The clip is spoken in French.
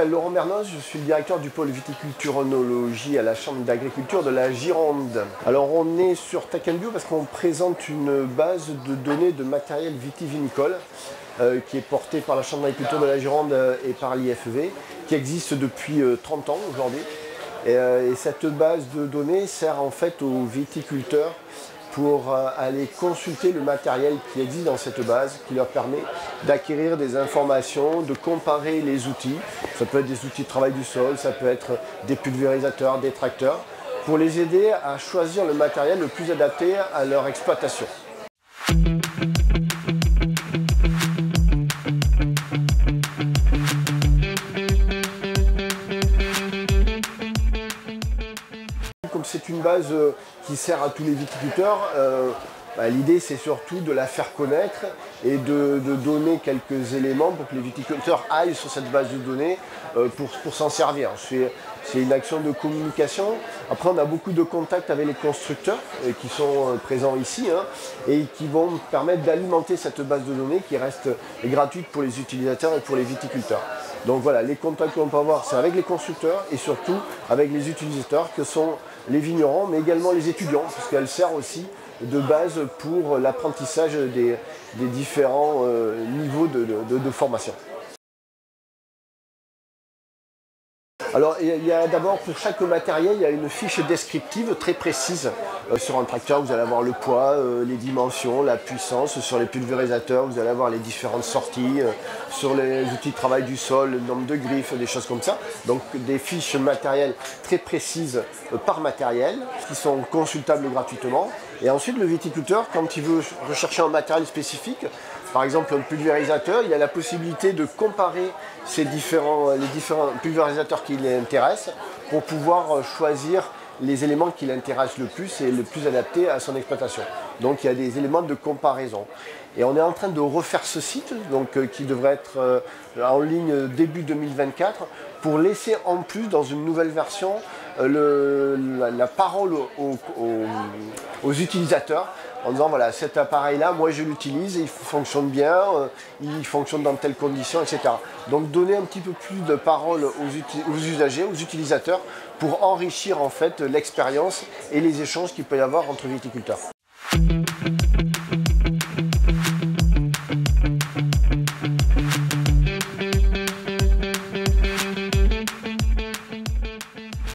m'appelle Laurent Bernoz, je suis le directeur du pôle viticulture-œnologie à la Chambre d'agriculture de la Gironde. Alors on est sur Tech & Bio parce qu'on présente une base de données de matériel vitivinicole qui est portée par la Chambre d'agriculture de la Gironde et par l'IFV, qui existe depuis 30 ans aujourd'hui. Et cette base de données sert en fait aux viticulteurs pour aller consulter le matériel qui existe dans cette base, qui leur permet d'acquérir des informations, de comparer les outils. Ça peut être des outils de travail du sol, ça peut être des pulvérisateurs, des tracteurs, pour les aider à choisir le matériel le plus adapté à leur exploitation. Comme c'est une base qui sert à tous les viticulteurs, l'idée c'est surtout de la faire connaître et de donner quelques éléments pour que les viticulteurs aillent sur cette base de données pour s'en servir. C'est une action de communication. Après on a beaucoup de contacts avec les constructeurs qui sont présents ici et qui vont permettre d'alimenter cette base de données qui reste gratuite pour les utilisateurs et pour les viticulteurs. Donc voilà, les contacts qu'on peut avoir, c'est avec les constructeurs et surtout avec les utilisateurs que sont les vignerons, mais également les étudiants, puisqu'elle sert aussi de base pour l'apprentissage des différents niveaux de formation. Alors il y a d'abord pour chaque matériel, il y a une fiche descriptive très précise. Sur un tracteur, vous allez avoir le poids, les dimensions, la puissance. Sur les pulvérisateurs, vous allez avoir les différentes sorties. Sur les outils de travail du sol, le nombre de griffes, des choses comme ça. Donc des fiches matérielles très précises par matériel, qui sont consultables gratuitement. Et ensuite, le viticulteur, quand il veut rechercher un matériel spécifique, par exemple un pulvérisateur, il a la possibilité de comparer les différents pulvérisateurs qui l'intéressent pour pouvoir choisir les éléments qui l'intéressent le plus et le plus adaptés à son exploitation. Donc il y a des éléments de comparaison. Et on est en train de refaire ce site, qui devrait être en ligne début 2024, pour laisser en plus dans une nouvelle version la parole aux utilisateurs, en disant voilà, cet appareil là, moi je l'utilise, il fonctionne bien, il fonctionne dans telles conditions, etc. Donc donner un petit peu plus de parole aux usagers, aux utilisateurs, pour enrichir en fait l'expérience et les échanges qu'il peut y avoir entre viticulteurs.